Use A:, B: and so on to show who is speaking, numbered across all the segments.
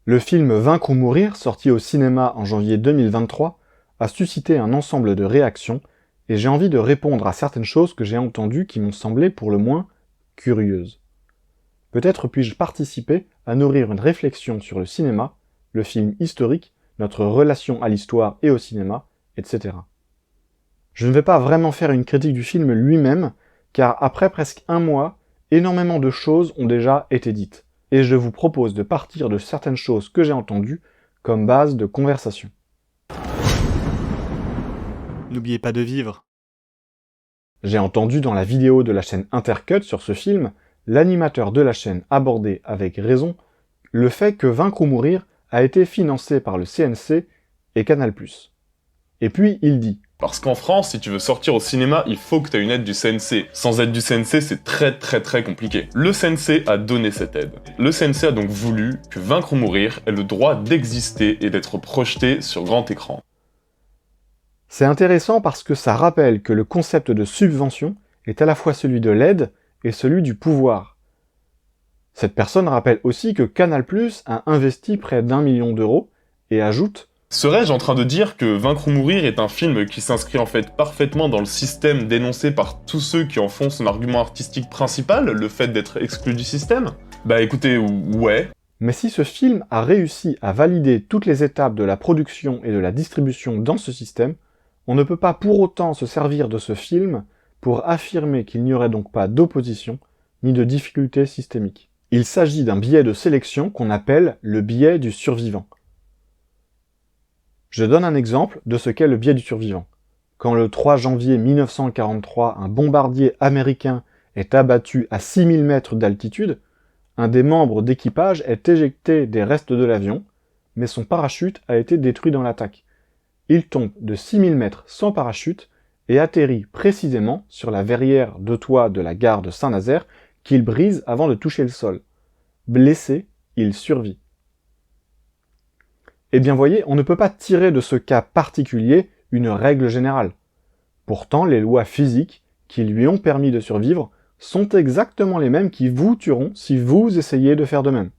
A: Le film Vaincre ou mourir, sorti au cinéma en janvier 2023, a suscité un ensemble de réactions, et j'ai envie de répondre à certaines choses que j'ai entendues qui m'ont semblé pour le moins curieuses. Peut-être puis-je participer à nourrir une réflexion sur le cinéma, le film historique, notre relation à l'histoire et au cinéma, etc. Je ne vais pas vraiment faire une critique du film lui-même, car après presque un mois, énormément de choses ont déjà été dites, et je vous propose de partir de certaines choses que j'ai entendues comme base de conversation.
B: N'oubliez pas de vivre.
A: J'ai entendu dans la vidéo de la chaîne Intercut sur ce film, l'animateur de la chaîne aborder avec raison le fait que Vaincre ou mourir a été financé par le CNC et Canal+. Et puis il dit:
C: parce qu'en France, si tu veux sortir au cinéma, il faut que tu aies une aide du CNC. Sans aide du CNC, c'est très compliqué. Le CNC a donné cette aide. Le CNC a donc voulu que Vaincre ou mourir ait le droit d'exister et d'être projeté sur grand écran.
A: C'est intéressant parce que ça rappelle que le concept de subvention est à la fois celui de l'aide et celui du pouvoir. Cette personne rappelle aussi que Canal+ a investi près d'1 million d'euros et ajoute:
C: serais-je en train de dire que Vaincre ou mourir est un film qui s'inscrit en fait parfaitement dans le système dénoncé par tous ceux qui en font son argument artistique principal, le fait d'être exclu du système? Bah écoutez, ouais.
A: Mais si ce film a réussi à valider toutes les étapes de la production et de la distribution dans ce système, on ne peut pas pour autant se servir de ce film pour affirmer qu'il n'y aurait donc pas d'opposition ni de difficulté systémique. Il s'agit d'un biais de sélection qu'on appelle le biais du survivant. Je donne un exemple de ce qu'est le biais du survivant. Quand le 3 janvier 1943, un bombardier américain est abattu à 6000 mètres d'altitude, un des membres d'équipage est éjecté des restes de l'avion, mais son parachute a été détruit dans l'attaque. Il tombe de 6000 mètres sans parachute et atterrit précisément sur la verrière de toit de la gare de Saint-Nazaire qu'il brise avant de toucher le sol. Blessé, il survit. Eh bien voyez, on ne peut pas tirer de ce cas particulier une règle générale. Pourtant, les lois physiques qui lui ont permis de survivre sont exactement les mêmes qui vous tueront si vous essayez de faire de même.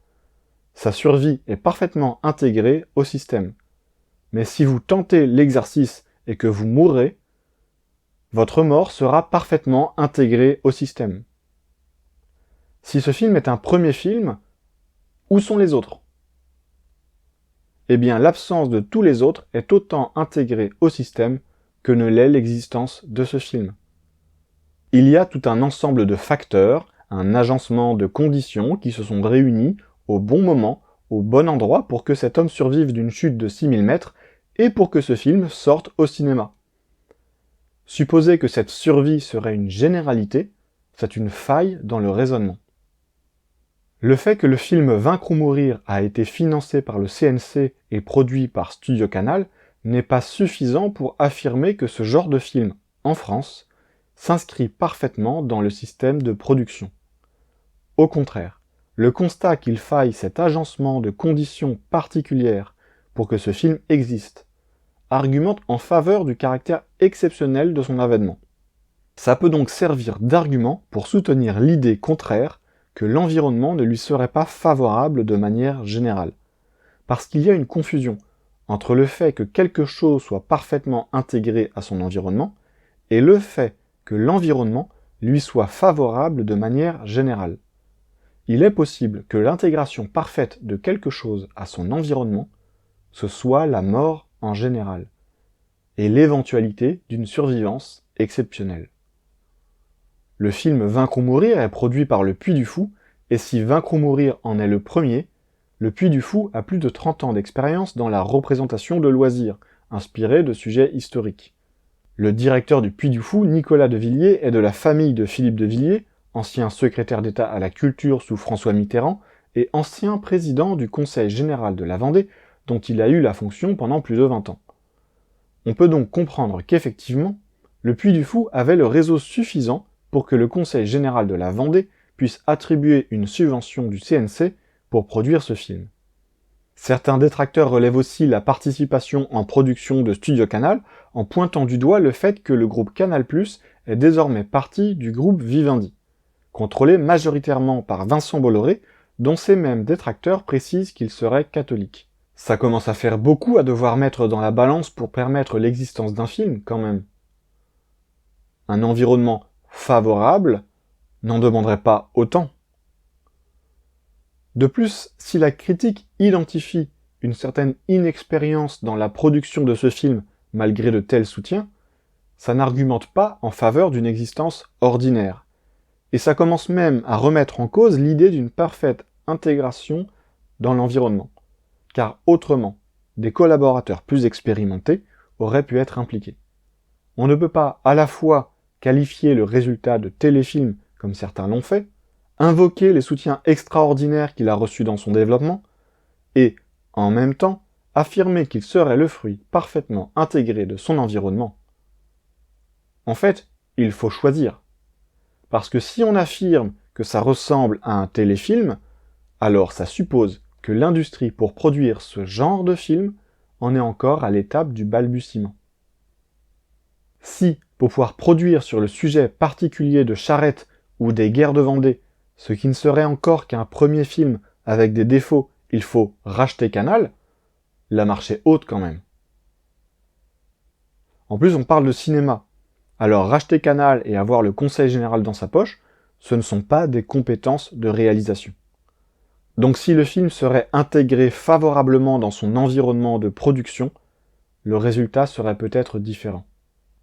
A: Sa survie est parfaitement intégrée au système. Mais si vous tentez l'exercice et que vous mourrez, votre mort sera parfaitement intégrée au système. Si ce film est un premier film, où sont les autres ? Eh bien, l'absence de tous les autres est autant intégrée au système que ne l'est l'existence de ce film. Il y a tout un ensemble de facteurs, un agencement de conditions qui se sont réunis au bon moment, au bon endroit pour que cet homme survive d'une chute de 6000 mètres et pour que ce film sorte au cinéma. Supposer que cette survie serait une généralité, c'est une faille dans le raisonnement. Le fait que le film Vaincre ou mourir a été financé par le CNC et produit par Studio Canal n'est pas suffisant pour affirmer que ce genre de film, en France, s'inscrit parfaitement dans le système de production. Au contraire, le constat qu'il faille cet agencement de conditions particulières pour que ce film existe argumente en faveur du caractère exceptionnel de son avènement. Ça peut donc servir d'argument pour soutenir l'idée contraire que l'environnement ne lui serait pas favorable de manière générale. Parce qu'il y a une confusion entre le fait que quelque chose soit parfaitement intégré à son environnement et le fait que l'environnement lui soit favorable de manière générale. Il est possible que l'intégration parfaite de quelque chose à son environnement, ce soit la mort en général, et l'éventualité d'une survivance exceptionnelle. Le film Vaincre ou mourir est produit par Le Puy du Fou, et si Vaincre ou mourir en est le premier, Le Puy du Fou a plus de 30 ans d'expérience dans la représentation de loisirs, inspirés de sujets historiques. Le directeur du Puy du Fou, Nicolas de Villiers, est de la famille de Philippe de Villiers, ancien secrétaire d'État à la culture sous François Mitterrand, et ancien président du Conseil général de la Vendée, dont il a eu la fonction pendant plus de 20 ans. On peut donc comprendre qu'effectivement, le Puy du Fou avait le réseau suffisant pour que le Conseil général de la Vendée puisse attribuer une subvention du CNC pour produire ce film. Certains détracteurs relèvent aussi la participation en production de Studio Canal en pointant du doigt le fait que le groupe Canal+ est désormais partie du groupe Vivendi, contrôlé majoritairement par Vincent Bolloré, dont ces mêmes détracteurs précisent qu'il serait catholique. Ça commence à faire beaucoup à devoir mettre dans la balance pour permettre l'existence d'un film, quand même. Un environnement favorable n'en demanderait pas autant. De plus, si la critique identifie une certaine inexpérience dans la production de ce film malgré de tels soutiens, ça n'argumente pas en faveur d'une existence ordinaire. Et ça commence même à remettre en cause l'idée d'une parfaite intégration dans l'environnement. Car autrement, des collaborateurs plus expérimentés auraient pu être impliqués. On ne peut pas à la fois qualifier le résultat de téléfilm comme certains l'ont fait, invoquer les soutiens extraordinaires qu'il a reçus dans son développement, et, en même temps, affirmer qu'il serait le fruit parfaitement intégré de son environnement. En fait, il faut choisir. Parce que si on affirme que ça ressemble à un téléfilm, alors ça suppose que l'industrie pour produire ce genre de film en est encore à l'étape du balbutiement. Si, pour pouvoir produire sur le sujet particulier de Charette ou des guerres de Vendée, ce qui ne serait encore qu'un premier film avec des défauts, il faut racheter Canal, la marche est haute quand même. En plus, on parle de cinéma. Alors racheter Canal et avoir le conseil général dans sa poche, ce ne sont pas des compétences de réalisation. Donc si le film serait intégré favorablement dans son environnement de production, le résultat serait peut-être différent.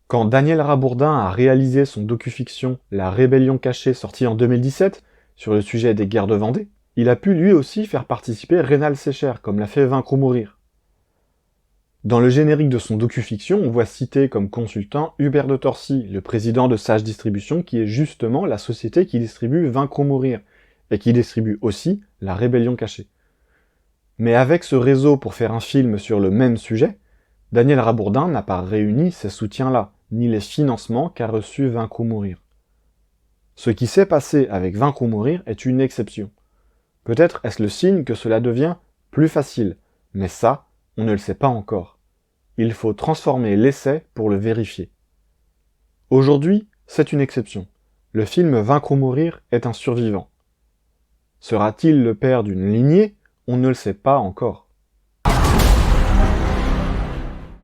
A: Quand Daniel Rabourdin a réalisé son docu-fiction La Rébellion cachée sorti en 2017 sur le sujet des guerres de Vendée, il a pu lui aussi faire participer Rénal Sécher, comme l'a fait Vaincre ou mourir. Dans le générique de son docu-fiction, on voit cité comme consultant Hubert de Torcy, le président de Sage Distribution, qui est justement la société qui distribue Vaincre ou mourir, et qui distribue aussi La Rébellion cachée. Mais avec ce réseau pour faire un film sur le même sujet, Daniel Rabourdin n'a pas réuni ces soutiens-là, ni les financements qu'a reçus Vaincre ou mourir. Ce qui s'est passé avec Vaincre ou mourir est une exception. Peut-être est-ce le signe que cela devient plus facile, mais ça, on ne le sait pas encore. Il faut transformer l'essai pour le vérifier. Aujourd'hui, c'est une exception. Le film Vaincre ou mourir est un survivant. Sera-t-il le père d'une lignée? On ne le sait pas encore.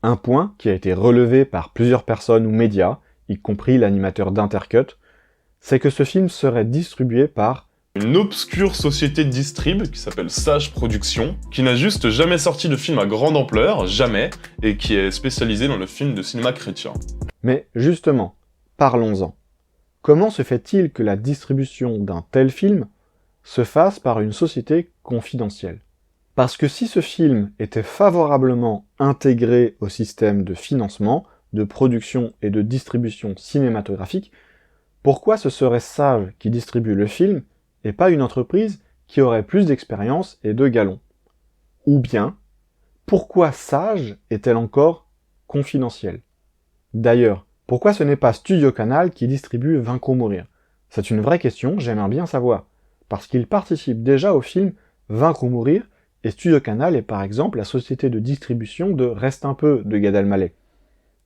A: Un point qui a été relevé par plusieurs personnes ou médias, y compris l'animateur d'Intercut, c'est que ce film serait distribué par
C: une obscure société de distrib qui s'appelle Sage Productions, qui n'a juste jamais sorti de film à grande ampleur, jamais, et qui est spécialisée dans le film de cinéma chrétien.
A: Mais justement, parlons-en. Comment se fait-il que la distribution d'un tel film se fasse par une société confidentielle? Parce que si ce film était favorablement intégré au système de financement, de production et de distribution cinématographique, pourquoi ce serait Sage qui distribue le film et pas une entreprise qui aurait plus d'expérience et de galons? Ou bien, pourquoi Sage est-elle encore confidentielle? D'ailleurs, pourquoi ce n'est pas Studio Canal qui distribue Vaincre ou mourir? C'est une vraie question, j'aimerais bien savoir. Parce qu'il participe déjà au film Vaincre ou mourir, et Studio Canal est par exemple la société de distribution de Reste un peu de Gad Elmaleh,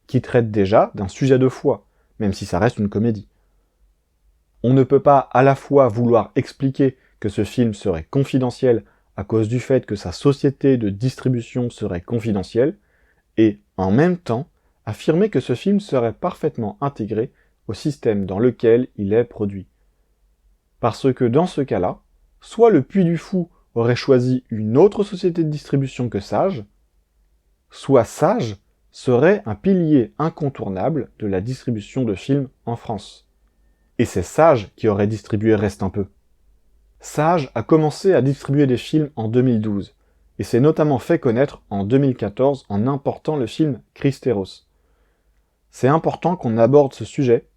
A: qui traite déjà d'un sujet de foi, même si ça reste une comédie. On ne peut pas à la fois vouloir expliquer que ce film serait confidentiel à cause du fait que sa société de distribution serait confidentielle, et en même temps affirmer que ce film serait parfaitement intégré au système dans lequel il est produit. Parce que dans ce cas-là, soit le Puy du Fou aurait choisi une autre société de distribution que Sage, soit Sage serait un pilier incontournable de la distribution de films en France. Et c'est Sage qui aurait distribué Reste un peu. Sage a commencé à distribuer des films en 2012, et s'est notamment fait connaître en 2014 en important le film Christéros. C'est important qu'on aborde ce sujet,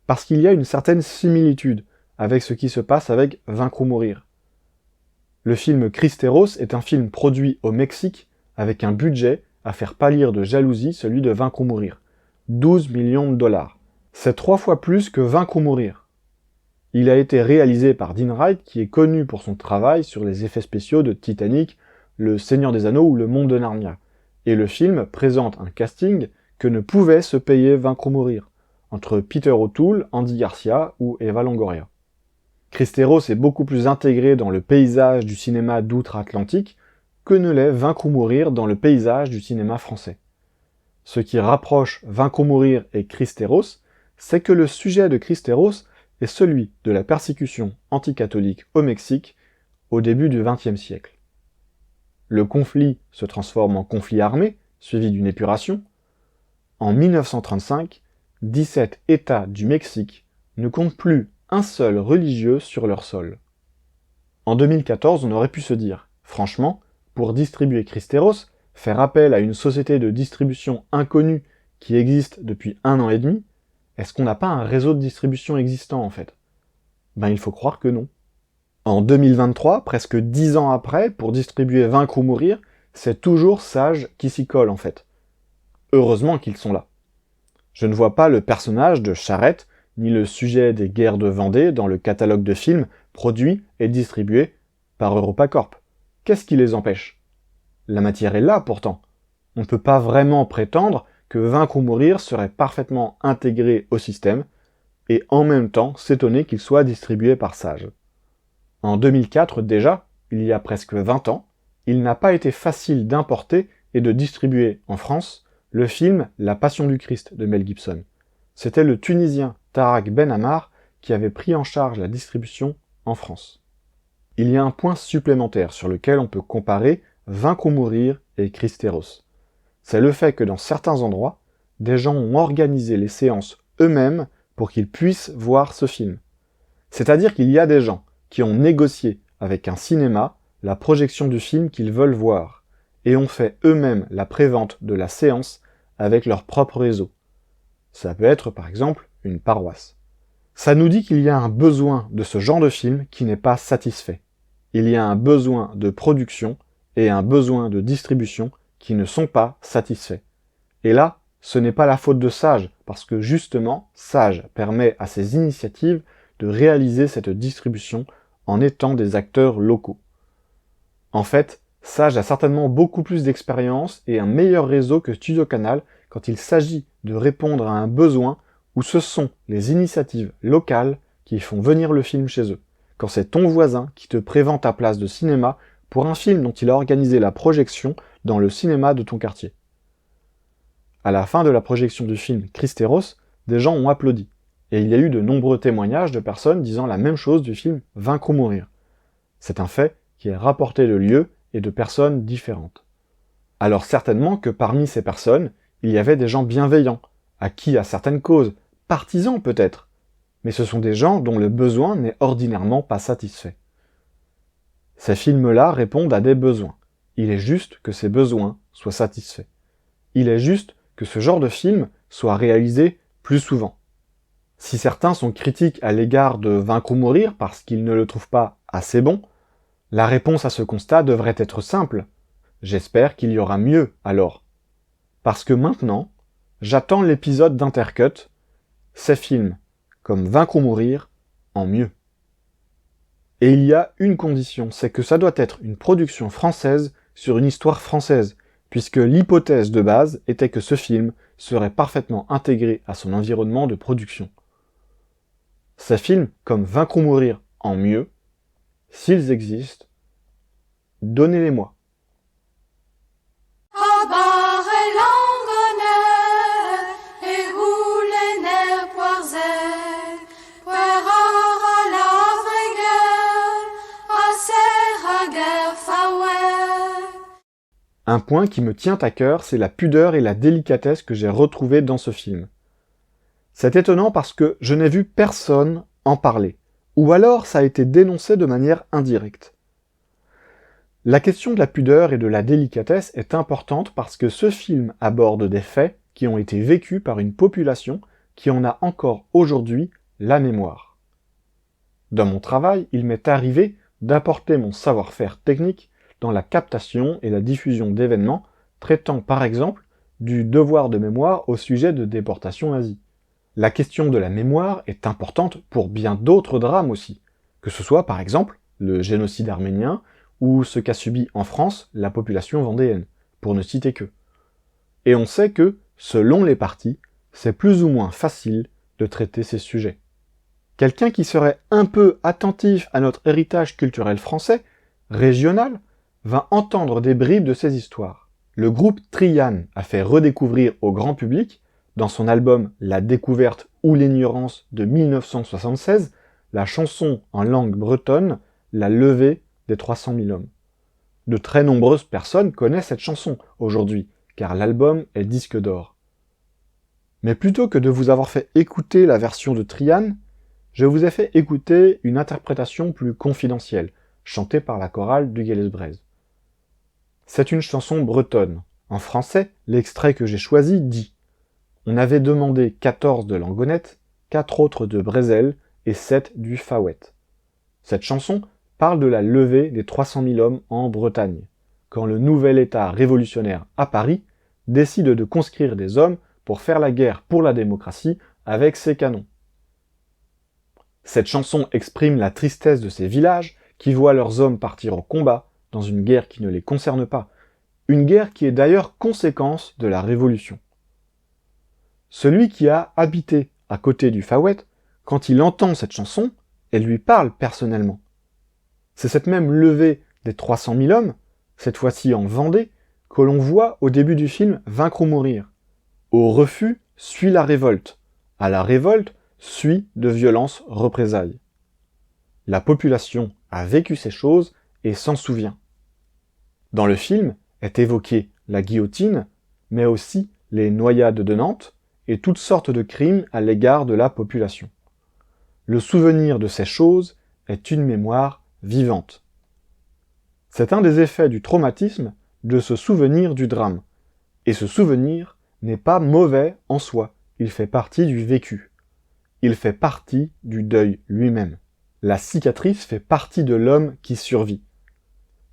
A: parce qu'il y a une certaine similitude avec ce qui se passe avec Vaincre ou mourir. Le film Christéros est un film produit au Mexique avec un budget à faire pâlir de jalousie celui de Vaincre ou mourir. 12 millions de dollars. C'est 3 fois plus que Vaincre ou mourir. Il a été réalisé par Dean Wright, qui est connu pour son travail sur les effets spéciaux de Titanic, Le Seigneur des Anneaux ou Le Monde de Narnia. Et le film présente un casting que ne pouvait se payer Vaincre ou mourir, entre Peter O'Toole, Andy Garcia ou Eva Longoria. Cristeros est beaucoup plus intégré dans le paysage du cinéma d'outre-Atlantique que ne l'est Vaincre ou mourir dans le paysage du cinéma français. Ce qui rapproche Vaincre ou mourir et Cristeros, c'est que le sujet de Cristeros est celui de la persécution anticatholique au Mexique au début du XXe siècle. Le conflit se transforme en conflit armé, suivi d'une épuration. En 1935, 17 États du Mexique ne comptent plus un seul religieux sur leur sol. En 2014, on aurait pu se dire, franchement, pour distribuer Cristeros, faire appel à une société de distribution inconnue qui existe depuis 1 an et demi, est-ce qu'on n'a pas un réseau de distribution existant en fait? Ben il faut croire que non. En 2023, presque 10 ans après, pour distribuer Vaincre ou mourir, c'est toujours Sage qui s'y colle en fait. Heureusement qu'ils sont là. Je ne vois pas le personnage de Charette, ni le sujet des guerres de Vendée dans le catalogue de films produits et distribués par EuropaCorp. Qu'est-ce qui les empêche? La matière est là pourtant. On ne peut pas vraiment prétendre que Vaincre ou mourir serait parfaitement intégré au système, et en même temps s'étonner qu'il soit distribué par Sage. En 2004 déjà, il y a presque 20 ans, il n'a pas été facile d'importer et de distribuer en France le film La Passion du Christ de Mel Gibson. C'était le Tunisien Tarak Ben Ammar qui avait pris en charge la distribution en France. Il y a un point supplémentaire sur lequel on peut comparer Vaincre ou mourir et Cristeros. C'est le fait que dans certains endroits, des gens ont organisé les séances eux-mêmes pour qu'ils puissent voir ce film. C'est-à-dire qu'il y a des gens qui ont négocié avec un cinéma la projection du film qu'ils veulent voir, et ont fait eux-mêmes la prévente de la séance avec leur propre réseau. Ça peut être par exemple une paroisse. Ça nous dit qu'il y a un besoin de ce genre de film qui n'est pas satisfait. Il y a un besoin de production et un besoin de distribution qui ne sont pas satisfaits. Et là, ce n'est pas la faute de Sage, parce que justement, Sage permet à ces initiatives de réaliser cette distribution en étant des acteurs locaux. En fait, Sage a certainement beaucoup plus d'expérience et un meilleur réseau que Studio Canal quand il s'agit de répondre à un besoin où ce sont les initiatives locales qui font venir le film chez eux, quand c'est ton voisin qui te prévend ta place de cinéma pour un film dont il a organisé la projection dans le cinéma de ton quartier. À la fin de la projection du film Cristeros, des gens ont applaudi, et il y a eu de nombreux témoignages de personnes disant la même chose du film Vaincre ou mourir. C'est un fait qui est rapporté de lieux et de personnes différentes. Alors certainement que parmi ces personnes, il y avait des gens bienveillants, acquis à certaines causes, partisans peut-être, mais ce sont des gens dont le besoin n'est ordinairement pas satisfait. Ces films-là répondent à des besoins. Il est juste que ces besoins soient satisfaits. Il est juste que ce genre de film soit réalisé plus souvent. Si certains sont critiques à l'égard de Vaincre ou mourir parce qu'ils ne le trouvent pas assez bon, la réponse à ce constat devrait être simple. J'espère qu'il y aura mieux alors. Parce que maintenant, j'attends l'épisode d'Intercut, ces films, comme Vaincre ou mourir, en mieux. Et il y a une condition, c'est que ça doit être une production française sur une histoire française, puisque l'hypothèse de base était que ce film serait parfaitement intégré à son environnement de production. Ces films, comme Vaincre ou mourir en mieux, s'ils existent, donnez-les-moi. Un point qui me tient à cœur, c'est la pudeur et la délicatesse que j'ai retrouvées dans ce film. C'est étonnant parce que je n'ai vu personne en parler, ou alors ça a été dénoncé de manière indirecte. La question de la pudeur et de la délicatesse est importante parce que ce film aborde des faits qui ont été vécus par une population qui en a encore aujourd'hui la mémoire. Dans mon travail, il m'est arrivé d'apporter mon savoir-faire technique dans la captation et la diffusion d'événements traitant par exemple du devoir de mémoire au sujet de déportation nazie. La question de la mémoire est importante pour bien d'autres drames aussi, que ce soit par exemple le génocide arménien ou ce qu'a subi en France la population vendéenne, pour ne citer que. Et on sait que, selon les parties, c'est plus ou moins facile de traiter ces sujets. Quelqu'un qui serait un peu attentif à notre héritage culturel français, régional, va entendre des bribes de ces histoires. Le groupe Trian a fait redécouvrir au grand public, dans son album La Découverte ou l'Ignorance de 1976, la chanson en langue bretonne La Levée des 300 000 hommes. De très nombreuses personnes connaissent cette chanson aujourd'hui, car l'album est disque d'or. Mais plutôt que de vous avoir fait écouter la version de Trian, je vous ai fait écouter une interprétation plus confidentielle, chantée par la chorale du Guélès-Brèze. C'est une chanson bretonne. En français, l'extrait que j'ai choisi dit « On avait demandé 14 de Langonette, 4 autres de Brézel et 7 du Faouet. » Cette chanson parle de la levée des 300 000 hommes en Bretagne, quand le nouvel État révolutionnaire à Paris décide de conscrire des hommes pour faire la guerre pour la démocratie avec ses canons. Cette chanson exprime la tristesse de ces villages qui voient leurs hommes partir au combat dans une guerre qui ne les concerne pas, une guerre qui est d'ailleurs conséquence de la Révolution. Celui qui a habité à côté du Faouet, quand il entend cette chanson, elle lui parle personnellement. C'est cette même levée des 300 000 hommes, cette fois-ci en Vendée, que l'on voit au début du film Vaincre ou mourir. Au refus suit la révolte, à la révolte suit de violentes représailles. La population a vécu ces choses et s'en souvient. Dans le film est évoquée la guillotine, mais aussi les noyades de Nantes et toutes sortes de crimes à l'égard de la population. Le souvenir de ces choses est une mémoire vivante. C'est un des effets du traumatisme de se souvenir du drame. Et ce souvenir n'est pas mauvais en soi, il fait partie du vécu. Il fait partie du deuil lui-même. La cicatrice fait partie de l'homme qui survit.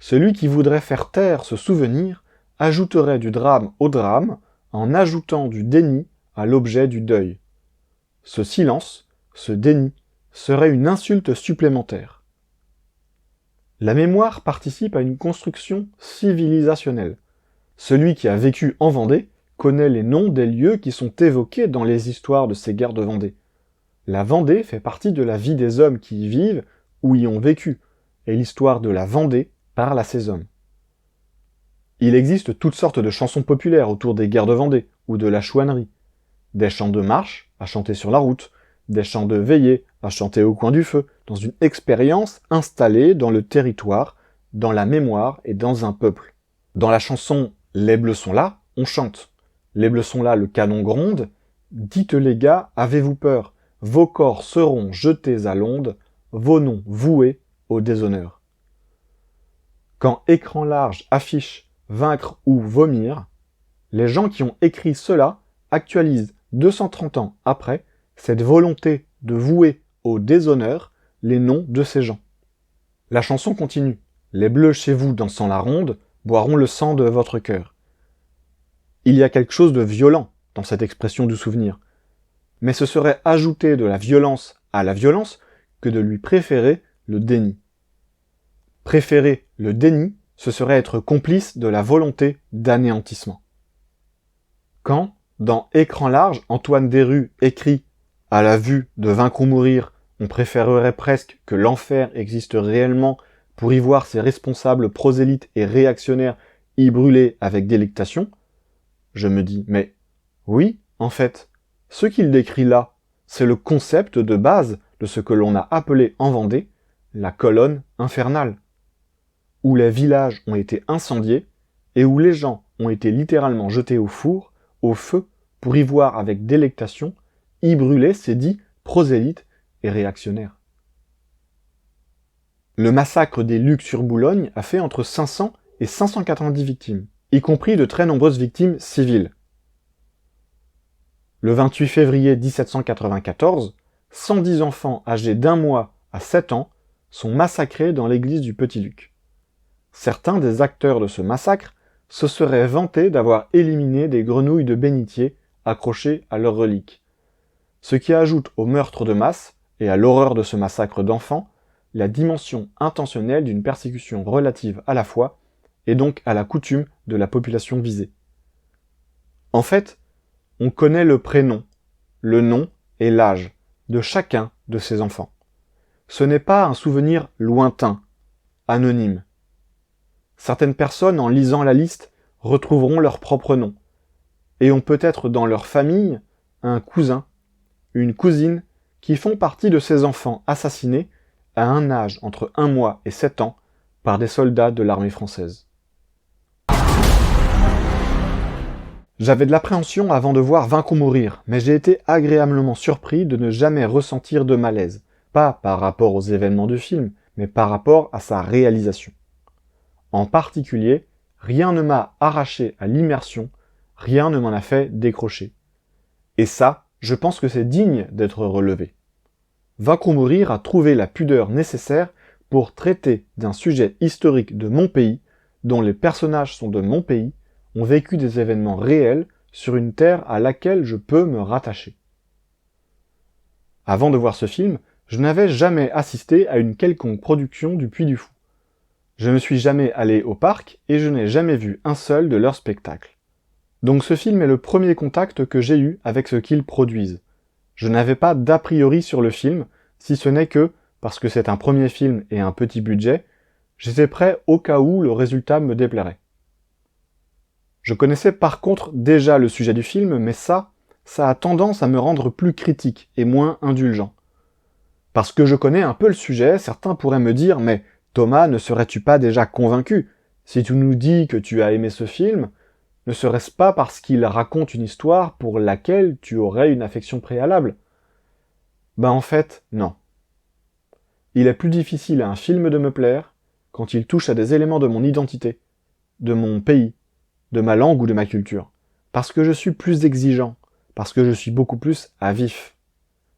A: Celui qui voudrait faire taire ce souvenir ajouterait du drame au drame en ajoutant du déni à l'objet du deuil. Ce silence, ce déni, serait une insulte supplémentaire. La mémoire participe à une construction civilisationnelle. Celui qui a vécu en Vendée connaît les noms des lieux qui sont évoqués dans les histoires de ces guerres de Vendée. La Vendée fait partie de la vie des hommes qui y vivent ou y ont vécu, et l'histoire de la Vendée parle à ces hommes. Il existe toutes sortes de chansons populaires autour des guerres de Vendée ou de la chouannerie. Des chants de marche à chanter sur la route, des chants de veillée à chanter au coin du feu, dans une expérience installée dans le territoire, dans la mémoire et dans un peuple. Dans la chanson « Les bleus sont là », on chante « Les bleus sont là, le canon gronde, dites les gars, avez-vous peur, vos corps seront jetés à l'onde, vos noms voués au déshonneur. » Quand Écran large affiche « Vaincre ou vomir », les gens qui ont écrit cela actualisent 230 ans après cette volonté de vouer au déshonneur les noms de ces gens. La chanson continue. Les bleus chez vous dansant la ronde boiront le sang de votre cœur. Il y a quelque chose de violent dans cette expression du souvenir. Mais ce serait ajouter de la violence à la violence que de lui préférer le déni. Préférer le déni, ce serait être complice de la volonté d'anéantissement. Quand, dans Écran large, Antoine Desrues écrit « À la vue de Vaincre ou mourir, on préférerait presque que l'enfer existe réellement pour y voir ses responsables prosélytes et réactionnaires y brûler avec délectation », je me dis « Mais oui, en fait, ce qu'il décrit là, c'est le concept de base de ce que l'on a appelé en Vendée la colonne infernale, où les villages ont été incendiés et où les gens ont été littéralement jetés au four, au feu, pour y voir avec délectation y brûler ces dits prosélytes et réactionnaires. Le massacre des Lucs sur Boulogne a fait entre 500 et 590 victimes, y compris de très nombreuses victimes civiles. Le 28 février 1794, 110 enfants âgés d'1 mois à 7 ans sont massacrés dans l'église du Petit-Luc. Certains des acteurs de ce massacre se seraient vantés d'avoir éliminé des grenouilles de bénitier accrochées à leurs reliques, ce qui ajoute au meurtre de masse et à l'horreur de ce massacre d'enfants la dimension intentionnelle d'une persécution relative à la foi et donc à la coutume de la population visée. En fait, on connaît le prénom, le nom et l'âge de chacun de ses enfants. Ce n'est pas un souvenir lointain, anonyme. Certaines personnes, en lisant la liste, retrouveront leur propre nom, et ont peut-être dans leur famille un cousin, une cousine, qui font partie de ces enfants assassinés à un âge entre 1 mois et 7 ans par des soldats de l'armée française. J'avais de l'appréhension avant de voir Vaincre ou mourir, mais j'ai été agréablement surpris de ne jamais ressentir de malaise, pas par rapport aux événements du film, mais par rapport à sa réalisation. En particulier, rien ne m'a arraché à l'immersion, rien ne m'en a fait décrocher. Et ça, je pense que c'est digne d'être relevé. Vaincre ou mourir a trouvé la pudeur nécessaire pour traiter d'un sujet historique de mon pays, dont les personnages sont de mon pays, ont vécu des événements réels sur une terre à laquelle je peux me rattacher. Avant de voir ce film, je n'avais jamais assisté à une quelconque production du Puy du Fou. Je ne suis jamais allé au parc et je n'ai jamais vu un seul de leurs spectacles. Donc ce film est le premier contact que j'ai eu avec ce qu'ils produisent. Je n'avais pas d'a priori sur le film, si ce n'est que, parce que c'est un premier film et un petit budget, j'étais prêt au cas où le résultat me déplairait. Je connaissais par contre déjà le sujet du film, mais ça a tendance à me rendre plus critique et moins indulgent. Parce que je connais un peu le sujet, certains pourraient me dire « Mais Thomas, ne serais-tu pas déjà convaincu? Si tu nous dis que tu as aimé ce film, ne serait-ce pas parce qu'il raconte une histoire pour laquelle tu aurais une affection préalable ?» Ben en fait, non. Il est plus difficile à un film de me plaire quand il touche à des éléments de mon identité, de mon pays, de ma langue ou de ma culture, parce que je suis plus exigeant, parce que je suis beaucoup plus à vif.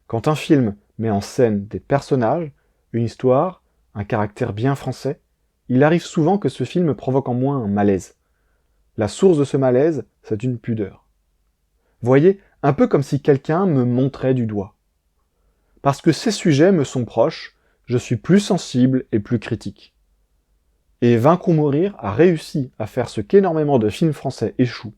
A: Quand un film met en scène des personnages, une histoire, un caractère bien français, il arrive souvent que ce film provoque en moi un malaise. La source de ce malaise, c'est une pudeur. Voyez, un peu comme si quelqu'un me montrait du doigt. Parce que ces sujets me sont proches, je suis plus sensible et plus critique. Et Vaincre ou mourir a réussi à faire ce qu'énormément de films français échouent.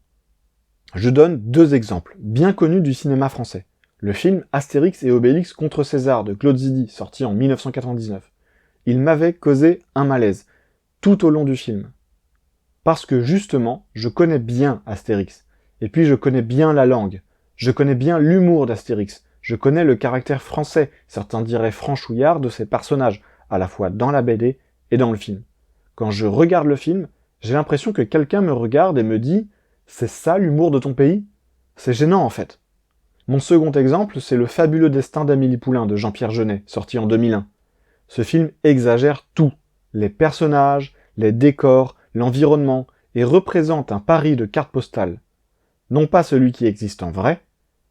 A: Je donne 2 exemples, bien connus du cinéma français. Le film Astérix et Obélix contre César de Claude Zidi, sorti en 1999. Il m'avait causé un malaise, tout au long du film. Parce que justement, je connais bien Astérix. Et puis je connais bien la langue. Je connais bien l'humour d'Astérix. Je connais le caractère français, certains diraient franchouillard, de ses personnages, à la fois dans la BD et dans le film. Quand je regarde le film, j'ai l'impression que quelqu'un me regarde et me dit « C'est ça l'humour de ton pays ?» C'est gênant en fait. Mon second exemple, c'est Le fabuleux destin d'Amélie Poulain de Jean-Pierre Jeunet, sorti en 2001. Ce film exagère tout, les personnages, les décors, l'environnement, et représente un Paris de carte postale. Non pas celui qui existe en vrai,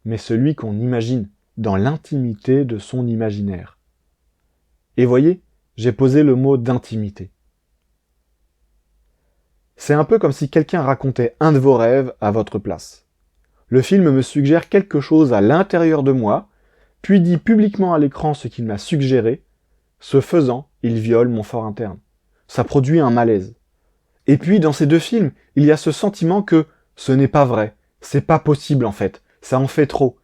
A: mais celui qu'on imagine, dans l'intimité de son imaginaire. Et voyez, j'ai posé le mot d'intimité. C'est un peu comme si quelqu'un racontait un de vos rêves à votre place. Le film me suggère quelque chose à l'intérieur de moi, puis dit publiquement à l'écran ce qu'il m'a suggéré. Ce faisant, il viole mon fort interne. Ça produit un malaise. Et puis, dans ces 2 films, il y a ce sentiment que ce n'est pas vrai, c'est pas possible en fait, ça en fait trop.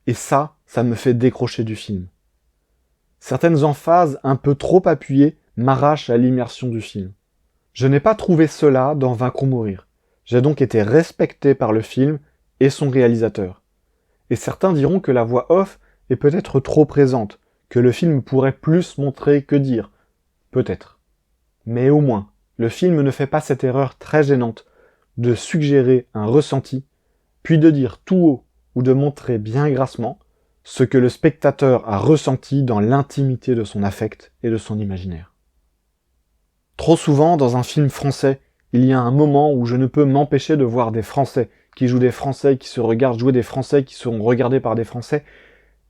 A: Et ça me fait décrocher du film. Certaines emphases un peu trop appuyées m'arrachent à l'immersion du film. Je n'ai pas trouvé cela dans Vaincre ou mourir. J'ai donc été respecté par le film et son réalisateur. Et certains diront que la voix off est peut-être trop présente, que le film pourrait plus montrer que dire. Peut-être. Mais au moins, le film ne fait pas cette erreur très gênante de suggérer un ressenti, puis de dire tout haut ou de montrer bien grassement ce que le spectateur a ressenti dans l'intimité de son affect et de son imaginaire. Trop souvent, dans un film français, il y a un moment où je ne peux m'empêcher de voir des Français qui jouent des Français, qui se regardent jouer des Français, qui seront regardés par des Français,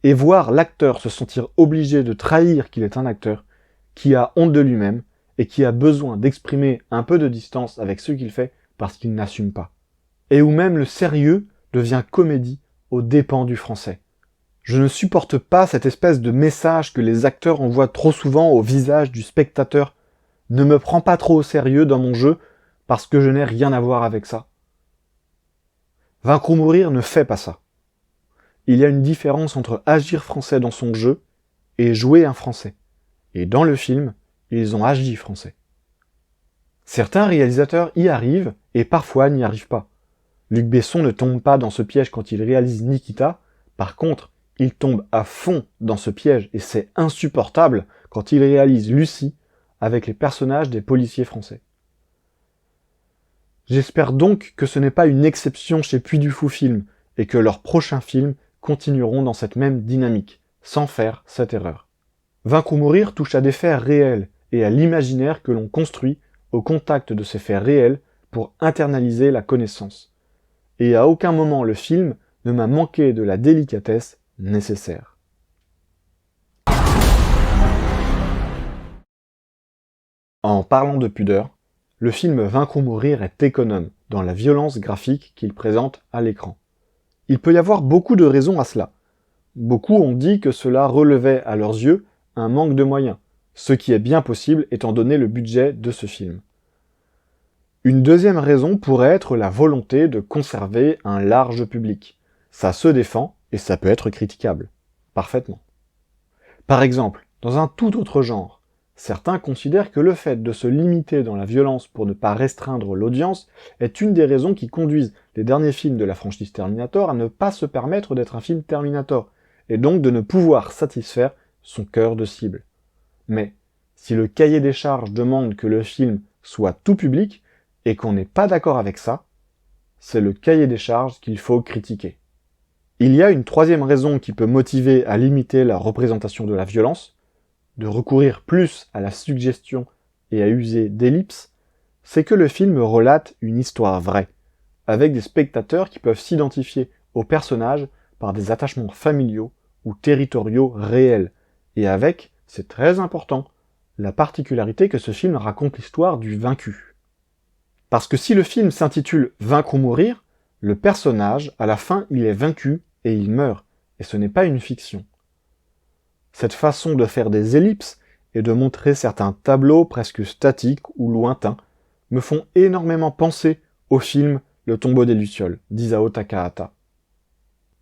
A: et voir l'acteur se sentir obligé de trahir qu'il est un acteur, qui a honte de lui-même, et qui a besoin d'exprimer un peu de distance avec ce qu'il fait parce qu'il n'assume pas. Et où même le sérieux devient comédie aux dépens du français. Je ne supporte pas cette espèce de message que les acteurs envoient trop souvent au visage du spectateur. Ne me prends pas trop au sérieux dans mon jeu parce que je n'ai rien à voir avec ça. Vaincre ou mourir ne fait pas ça. Il y a une différence entre agir français dans son jeu et jouer un Français. Et dans le film, ils ont agi français. Certains réalisateurs y arrivent et parfois n'y arrivent pas. Luc Besson ne tombe pas dans ce piège quand il réalise Nikita, par contre, il tombe à fond dans ce piège et c'est insupportable quand il réalise Lucie avec les personnages des policiers français. J'espère donc que ce n'est pas une exception chez Puy du Fou Film et que leurs prochains films continueront dans cette même dynamique, sans faire cette erreur. Vaincre ou mourir touche à des faits réels et à l'imaginaire que l'on construit au contact de ces faits réels pour internaliser la connaissance. Et à aucun moment le film ne m'a manqué de la délicatesse nécessaire. En parlant de pudeur, le film Vaincre ou mourir est économe dans la violence graphique qu'il présente à l'écran. Il peut y avoir beaucoup de raisons à cela. Beaucoup ont dit que cela relevait à leurs yeux un manque de moyens, ce qui est bien possible étant donné le budget de ce film. Une deuxième raison pourrait être la volonté de conserver un large public. Ça se défend et ça peut être critiquable. Parfaitement. Par exemple, dans un tout autre genre, certains considèrent que le fait de se limiter dans la violence pour ne pas restreindre l'audience est une des raisons qui conduisent les derniers films de la franchise Terminator à ne pas se permettre d'être un film Terminator, et donc de ne pouvoir satisfaire son cœur de cible. Mais, si le cahier des charges demande que le film soit tout public, et qu'on n'est pas d'accord avec ça, c'est le cahier des charges qu'il faut critiquer. Il y a une troisième raison qui peut motiver à limiter la représentation de la violence, de recourir plus à la suggestion et à user d'ellipses, c'est que le film relate une histoire vraie, avec des spectateurs qui peuvent s'identifier aux personnages par des attachements familiaux ou territoriaux réels, et avec, c'est très important, la particularité que ce film raconte l'histoire du vaincu. Parce que si le film s'intitule « Vaincre ou mourir », le personnage, à la fin, il est vaincu et il meurt, et ce n'est pas une fiction. Cette façon de faire des ellipses et de montrer certains tableaux presque statiques ou lointains me font énormément penser au film Le tombeau des Lucioles, d'Isao Takahata.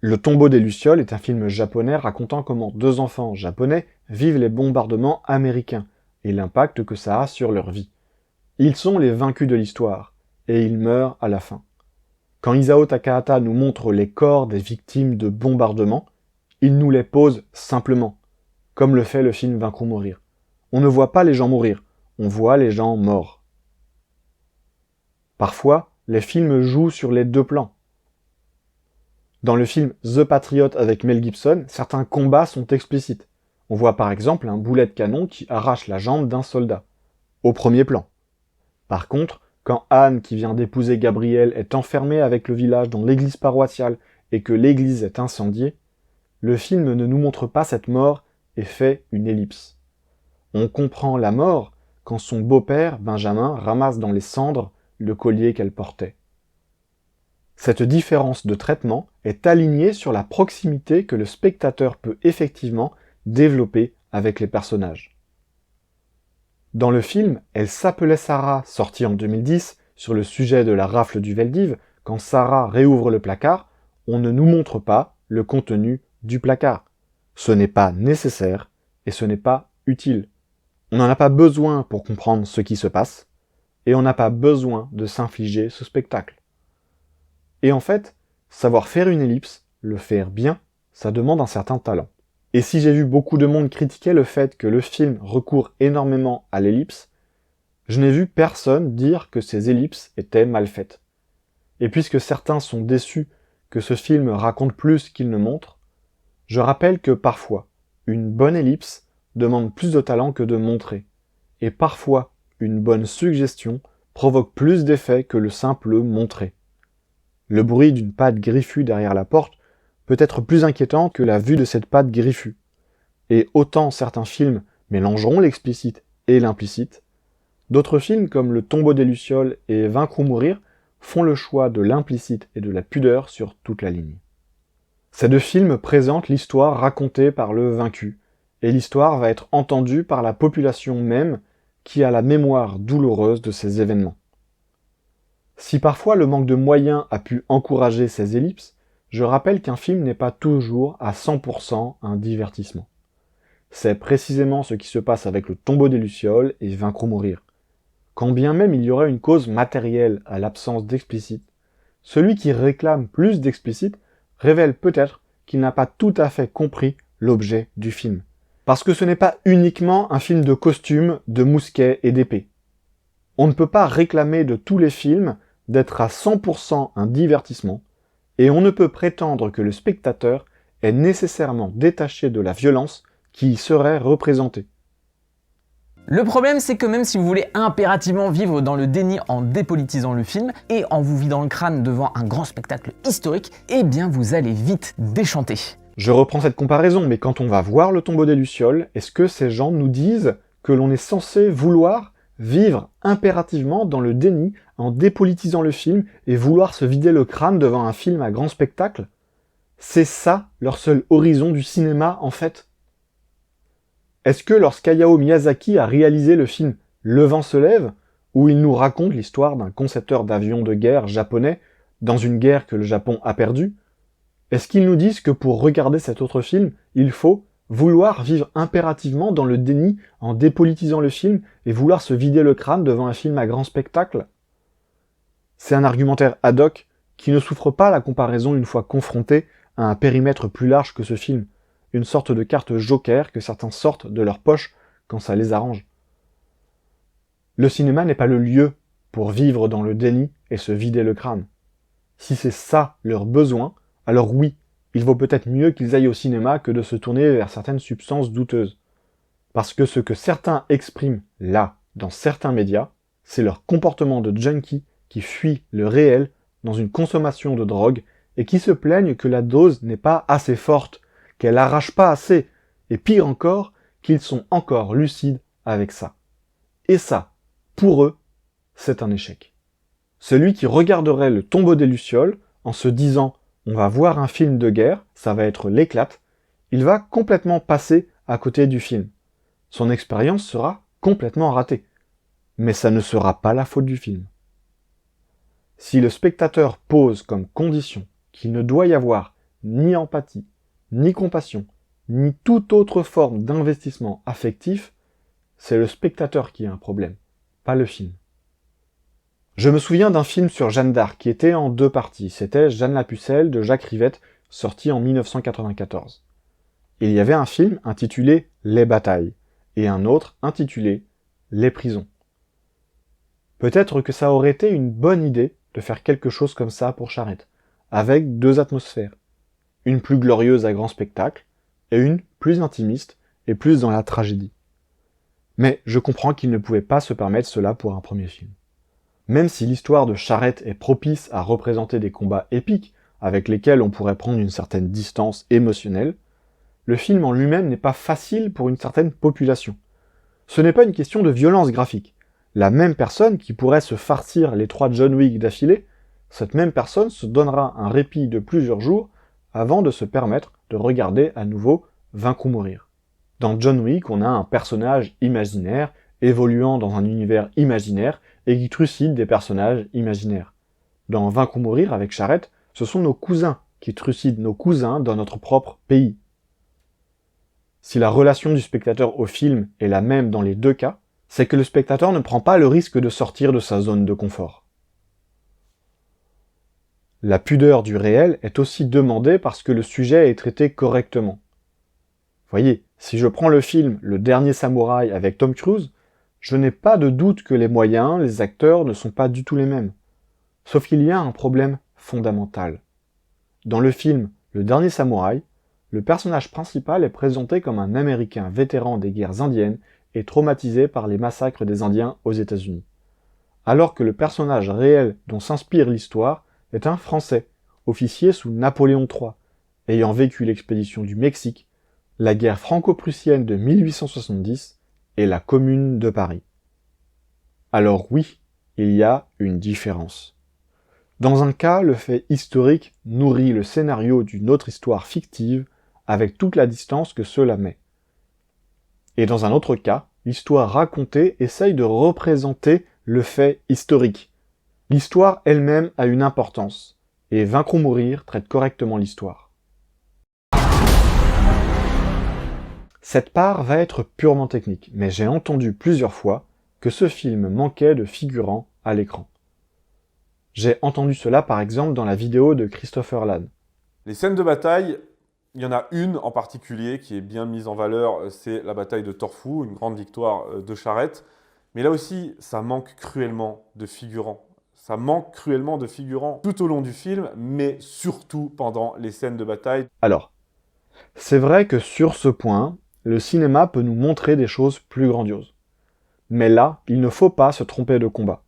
A: Le tombeau des Lucioles est un film japonais racontant comment deux enfants japonais vivent les bombardements américains et l'impact que ça a sur leur vie. Ils sont les vaincus de l'histoire, et ils meurent à la fin. Quand Isao Takahata nous montre les corps des victimes de bombardements, il nous les pose simplement, comme le fait le film Vaincre ou mourir. On ne voit pas les gens mourir, on voit les gens morts. Parfois, les films jouent sur les deux plans. Dans le film The Patriot avec Mel Gibson, certains combats sont explicites. On voit par exemple un boulet de canon qui arrache la jambe d'un soldat, au premier plan. Par contre, quand Anne, qui vient d'épouser Gabriel, est enfermée avec le village dans l'église paroissiale et que l'église est incendiée, le film ne nous montre pas cette mort et fait une ellipse. On comprend la mort quand son beau-père, Benjamin, ramasse dans les cendres le collier qu'elle portait. Cette différence de traitement est alignée sur la proximité que le spectateur peut effectivement développer avec les personnages. Dans le film « Elle s'appelait Sarah », sorti en 2010, sur le sujet de la rafle du Veldiv, quand Sarah réouvre le placard, on ne nous montre pas le contenu du placard. Ce n'est pas nécessaire et ce n'est pas utile. On n'en a pas besoin pour comprendre ce qui se passe, et on n'a pas besoin de s'infliger ce spectacle. Et en fait, savoir faire une ellipse, le faire bien, ça demande un certain talent. Et si j'ai vu beaucoup de monde critiquer le fait que le film recourt énormément à l'ellipse, je n'ai vu personne dire que ces ellipses étaient mal faites. Et puisque certains sont déçus que ce film raconte plus qu'il ne montre, je rappelle que parfois, une bonne ellipse demande plus de talent que de montrer. Et parfois, une bonne suggestion provoque plus d'effet que le simple montrer. Le bruit d'une patte griffue derrière la porte peut être plus inquiétant que la vue de cette patte griffue. Et autant certains films mélangeront l'explicite et l'implicite, d'autres films comme Le tombeau des Lucioles et Vaincre ou mourir font le choix de l'implicite et de la pudeur sur toute la ligne. Ces deux films présentent l'histoire racontée par le vaincu, et l'histoire va être entendue par la population même qui a la mémoire douloureuse de ces événements. Si parfois le manque de moyens a pu encourager ces ellipses, je rappelle qu'un film n'est pas toujours à 100% un divertissement. C'est précisément ce qui se passe avec le tombeau des Lucioles et Vaincre ou mourir. Quand bien même il y aurait une cause matérielle à l'absence d'explicite, celui qui réclame plus d'explicite révèle peut-être qu'il n'a pas tout à fait compris l'objet du film. Parce que ce n'est pas uniquement un film de costumes, de mousquets et d'épées. On ne peut pas réclamer de tous les films d'être à 100% un divertissement, et on ne peut prétendre que le spectateur est nécessairement détaché de la violence qui y serait représentée.
D: Le problème, c'est que même si vous voulez impérativement vivre dans le déni en dépolitisant le film et en vous vidant le crâne devant un grand spectacle historique, eh bien vous allez vite déchanter.
A: Je reprends cette comparaison, mais quand on va voir le tombeau des Lucioles, est-ce que ces gens nous disent que l'on est censé vouloir vivre impérativement dans le déni en dépolitisant le film et vouloir se vider le crâne devant un film à grand spectacle? C'est ça leur seul horizon du cinéma en fait? Est-ce que lorsqu'Hayao Miyazaki a réalisé le film Le vent se lève, où il nous raconte l'histoire d'un concepteur d'avions de guerre japonais dans une guerre que le Japon a perdue, est-ce qu'ils nous disent que pour regarder cet autre film, il faut vouloir vivre impérativement dans le déni en dépolitisant le film et vouloir se vider le crâne devant un film à grand spectacle? C'est un argumentaire ad hoc qui ne souffre pas la comparaison une fois confronté à un périmètre plus large que ce film, une sorte de carte joker que certains sortent de leur poche quand ça les arrange. Le cinéma n'est pas le lieu pour vivre dans le déni et se vider le crâne. Si c'est ça leur besoin, alors oui, il vaut peut-être mieux qu'ils aillent au cinéma que de se tourner vers certaines substances douteuses. Parce que ce que certains expriment là, dans certains médias, c'est leur comportement de junkie qui fuit le réel dans une consommation de drogue et qui se plaignent que la dose n'est pas assez forte, qu'elle arrache pas assez, et pire encore, qu'ils sont encore lucides avec ça. Et ça, pour eux, c'est un échec. Celui qui regarderait le tombeau des Lucioles en se disant « on va voir un film de guerre, ça va être l'éclate », il va complètement passer à côté du film. Son expérience sera complètement ratée. Mais ça ne sera pas la faute du film. Si le spectateur pose comme condition qu'il ne doit y avoir ni empathie, ni compassion, ni toute autre forme d'investissement affectif, c'est le spectateur qui a un problème, pas le film. Je me souviens d'un film sur Jeanne d'Arc qui était en 2 parties. C'était Jeanne la Pucelle de Jacques Rivette, sorti en 1994. Il y avait un film intitulé Les batailles et un autre intitulé Les prisons. Peut-être que ça aurait été une bonne idée de faire quelque chose comme ça pour Charette, avec 2 atmosphères. Une plus glorieuse à grand spectacle, et une plus intimiste et plus dans la tragédie. Mais je comprends qu'il ne pouvait pas se permettre cela pour un premier film. Même si l'histoire de Charette est propice à représenter des combats épiques, avec lesquels on pourrait prendre une certaine distance émotionnelle, le film en lui-même n'est pas facile pour une certaine population. Ce n'est pas une question de violence graphique. La même personne qui pourrait se farcir les 3 John Wick d'affilée, cette même personne se donnera un répit de plusieurs jours avant de se permettre de regarder à nouveau Vaincre ou mourir. Dans John Wick, on a un personnage imaginaire évoluant dans un univers imaginaire et qui trucide des personnages imaginaires. Dans Vaincre ou mourir avec Charette, ce sont nos cousins qui trucident nos cousins dans notre propre pays. Si la relation du spectateur au film est la même dans les 2 cas, c'est que le spectateur ne prend pas le risque de sortir de sa zone de confort. La pudeur du réel est aussi demandée parce que le sujet est traité correctement. Voyez, si je prends le film Le Dernier Samouraï avec Tom Cruise, je n'ai pas de doute que les moyens, les acteurs ne sont pas du tout les mêmes. Sauf qu'il y a un problème fondamental. Dans le film Le Dernier Samouraï, le personnage principal est présenté comme un Américain vétéran des guerres indiennes et traumatisé par les massacres des Indiens aux États-Unis. Alors que le personnage réel dont s'inspire l'histoire est un Français, officier sous Napoléon III, ayant vécu l'expédition du Mexique, la guerre franco-prussienne de 1870 et la Commune de Paris. Alors oui, il y a une différence. Dans un cas, le fait historique nourrit le scénario d'une autre histoire fictive avec toute la distance que cela met. Et dans un autre cas, l'histoire racontée essaye de représenter le fait historique. L'histoire elle-même a une importance, et Vaincre ou mourir traite correctement l'histoire. Cette part va être purement technique, mais j'ai entendu plusieurs fois que ce film manquait de figurants à l'écran. J'ai entendu cela par exemple dans la vidéo de Christopher Lann.
E: Les scènes de bataille, il y en a une en particulier qui est bien mise en valeur, c'est la bataille de Torfou, une grande victoire de Charette. Mais là aussi, ça manque cruellement de figurants. Ça manque cruellement de figurants tout au long du film, mais surtout pendant les scènes de bataille.
A: Alors, c'est vrai que sur ce point, le cinéma peut nous montrer des choses plus grandioses. Mais là, il ne faut pas se tromper de combat.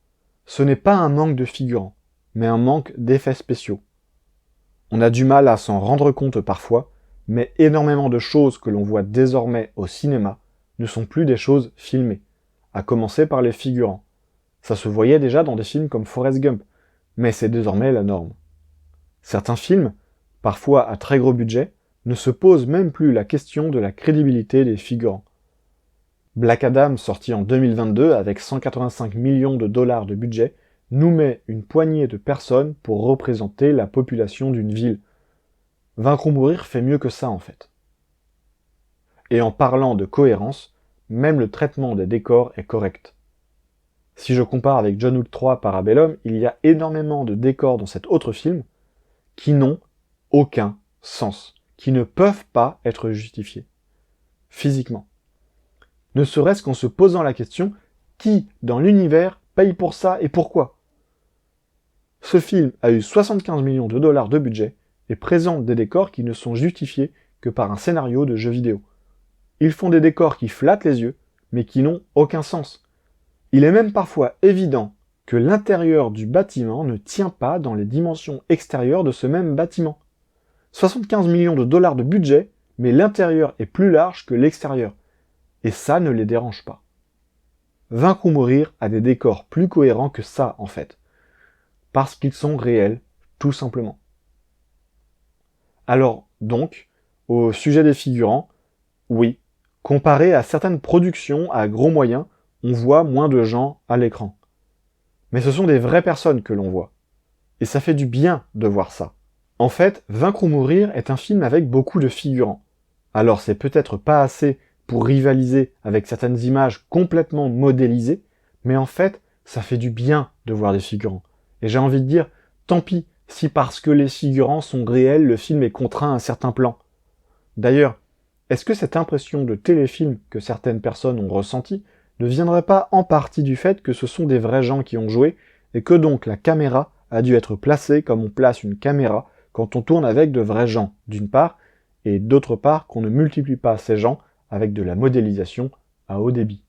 A: Ce n'est pas un manque de figurants, mais un manque d'effets spéciaux. On a du mal à s'en rendre compte parfois, mais énormément de choses que l'on voit désormais au cinéma ne sont plus des choses filmées, à commencer par les figurants. Ça se voyait déjà dans des films comme Forrest Gump, mais c'est désormais la norme. Certains films, parfois à très gros budget, ne se posent même plus la question de la crédibilité des figurants. Black Adam, sorti en 2022 avec 185 millions de dollars de budget, nous met une poignée de personnes pour représenter la population d'une ville. Vaincre ou mourir fait mieux que ça en fait. Et en parlant de cohérence, même le traitement des décors est correct. Si je compare avec John Wick 3 Parabellum, il y a énormément de décors dans cet autre film qui n'ont aucun sens, qui ne peuvent pas être justifiés, physiquement. Ne serait-ce qu'en se posant la question, qui, dans l'univers, paye pour ça et pourquoi ? Ce film a eu 75 millions de dollars de budget et présente des décors qui ne sont justifiés que par un scénario de jeu vidéo. Ils font des décors qui flattent les yeux, mais qui n'ont aucun sens. Il est même parfois évident que l'intérieur du bâtiment ne tient pas dans les dimensions extérieures de ce même bâtiment. 75 millions de dollars de budget, mais l'intérieur est plus large que l'extérieur. Et ça ne les dérange pas. Vaincre ou mourir a des décors plus cohérents que ça, en fait. Parce qu'ils sont réels, tout simplement. Alors, donc, au sujet des figurants, oui, comparé à certaines productions à gros moyens, on voit moins de gens à l'écran. Mais ce sont des vraies personnes que l'on voit. Et ça fait du bien de voir ça. En fait, Vaincre ou mourir est un film avec beaucoup de figurants. Alors c'est peut-être pas assez pour rivaliser avec certaines images complètement modélisées, mais en fait, ça fait du bien de voir des figurants. Et j'ai envie de dire, tant pis si parce que les figurants sont réels, le film est contraint à un certain plan. D'ailleurs, est-ce que cette impression de téléfilm que certaines personnes ont ressentie ne viendrait pas en partie du fait que ce sont des vrais gens qui ont joué, et que donc la caméra a dû être placée comme on place une caméra quand on tourne avec de vrais gens, d'une part, et d'autre part qu'on ne multiplie pas ces gens avec de la modélisation à haut débit.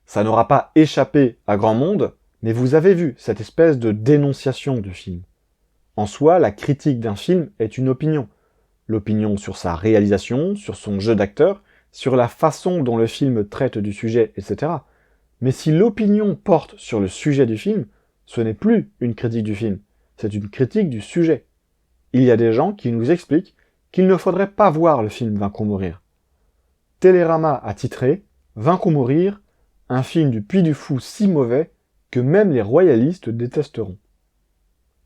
A: Ça n'aura pas échappé à grand monde, mais vous avez vu cette espèce de dénonciation du film. En soi, la critique d'un film est une opinion. L'opinion sur sa réalisation, sur son jeu d'acteur, sur la façon dont le film traite du sujet, etc. Mais si l'opinion porte sur le sujet du film, ce n'est plus une critique du film, c'est une critique du sujet. Il y a des gens qui nous expliquent qu'il ne faudrait pas voir le film Vaincre ou mourir. Télérama a titré « Vaincre ou mourir, un film du Puy du Fou si mauvais que même les royalistes détesteront ».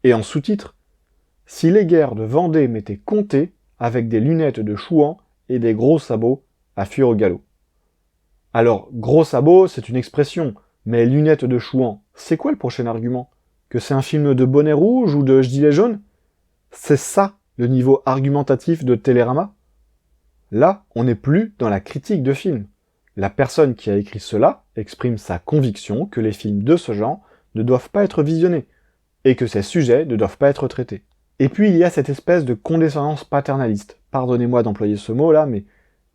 A: Et en sous-titre, « Si les guerres de Vendée m'étaient comptées avec des lunettes de chouan et des gros sabots à fuir au galop ». Alors, gros sabots, c'est une expression, mais lunettes de chouan, c'est quoi le prochain argument ? Que c'est un film de bonnet rouge ou de gilet jaune ? C'est ça le niveau argumentatif de Télérama ? Là, on n'est plus dans la critique de film. La personne qui a écrit cela exprime sa conviction que les films de ce genre ne doivent pas être visionnés, et que ces sujets ne doivent pas être traités. Et puis il y a cette espèce de condescendance paternaliste. Pardonnez-moi d'employer ce mot-là, mais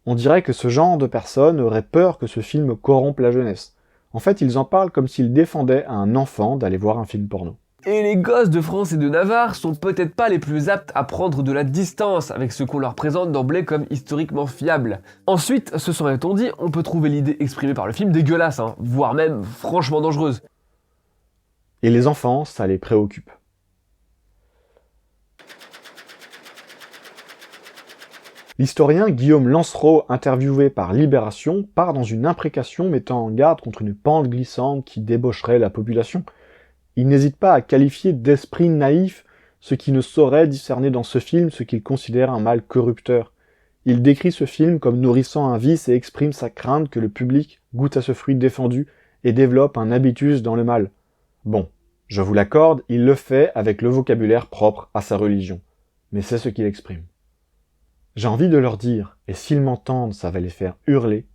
A: on dirait que ce genre de personnes aurait peur que ce film corrompe la jeunesse. En fait, ils en parlent comme s'ils défendaient à un enfant d'aller voir un film porno.
F: Et les gosses de France et de Navarre sont peut-être pas les plus aptes à prendre de la distance avec ce qu'on leur présente d'emblée comme historiquement fiable. Ensuite, ce serait-on dit, on peut trouver l'idée exprimée par le film dégueulasse, voire même franchement dangereuse.
A: Et les enfants, ça les préoccupe. L'historien Guillaume Lancereau, interviewé par Libération, part dans une imprécation mettant en garde contre une pente glissante qui débaucherait la population. Il n'hésite pas à qualifier d'esprit naïf ce qui ne saurait discerner dans ce film ce qu'il considère un mal corrupteur. Il décrit ce film comme nourrissant un vice et exprime sa crainte que le public goûte à ce fruit défendu et développe un habitus dans le mal. Bon, je vous l'accorde, il le fait avec le vocabulaire propre à sa religion. Mais c'est ce qu'il exprime. J'ai envie de leur dire, et s'ils m'entendent, ça va les faire hurler,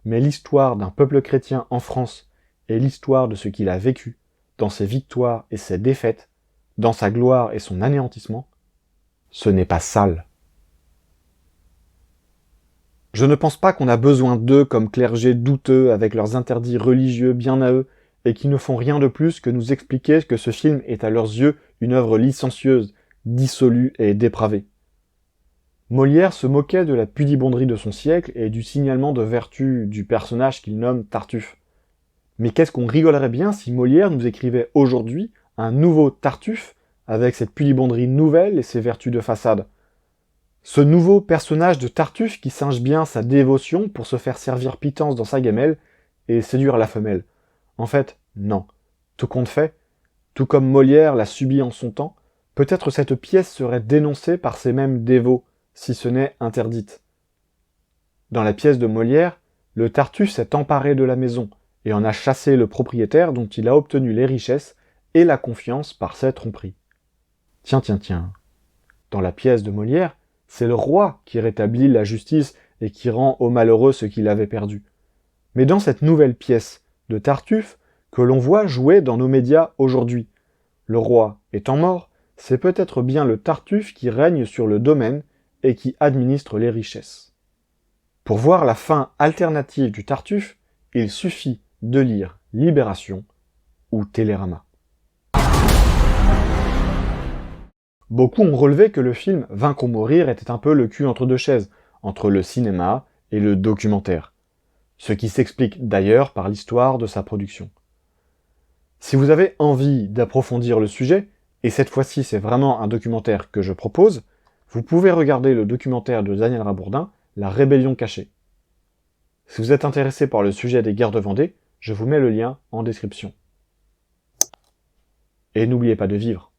A: mais l'histoire d'un peuple chrétien en France est l'histoire de ce qu'il a vécu, dans ses victoires et ses défaites, dans sa gloire et son anéantissement. Ce n'est pas sale. Je ne pense pas qu'on a besoin d'eux comme clergés douteux avec leurs interdits religieux bien à eux et qui ne font rien de plus que nous expliquer que ce film est à leurs yeux une œuvre licencieuse, dissolue et dépravée. Molière se moquait de la pudibonderie de son siècle et du signalement de vertu du personnage qu'il nomme Tartuffe. Mais qu'est-ce qu'on rigolerait bien si Molière nous écrivait aujourd'hui un nouveau Tartuffe avec cette pudibonderie nouvelle et ses vertus de façade. Ce nouveau personnage de Tartuffe qui singe bien sa dévotion pour se faire servir pitance dans sa gamelle et séduire la femelle. En fait, non. Tout compte fait, tout comme Molière l'a subi en son temps, peut-être cette pièce serait dénoncée par ces mêmes dévots, si ce n'est interdite. Dans la pièce de Molière, le Tartuffe s'est emparé de la maison et en a chassé le propriétaire dont il a obtenu les richesses et la confiance par ses tromperies. Tiens. Dans la pièce de Molière, c'est le roi qui rétablit la justice et qui rend au malheureux ce qu'il avait perdu. Mais dans cette nouvelle pièce de Tartuffe, que l'on voit jouer dans nos médias aujourd'hui, le roi étant mort, c'est peut-être bien le Tartuffe qui règne sur le domaine et qui administre les richesses. Pour voir la fin alternative du Tartuffe, il suffit de lire Libération ou Télérama. Beaucoup ont relevé que le film Vaincre ou mourir était un peu le cul entre deux chaises, entre le cinéma et le documentaire. Ce qui s'explique d'ailleurs par l'histoire de sa production. Si vous avez envie d'approfondir le sujet, et cette fois-ci c'est vraiment un documentaire que je propose, vous pouvez regarder le documentaire de Daniel Rabourdin, La Rébellion cachée. Si vous êtes intéressé par le sujet des guerres de Vendée, je vous mets le lien en description. Et n'oubliez pas de vivre.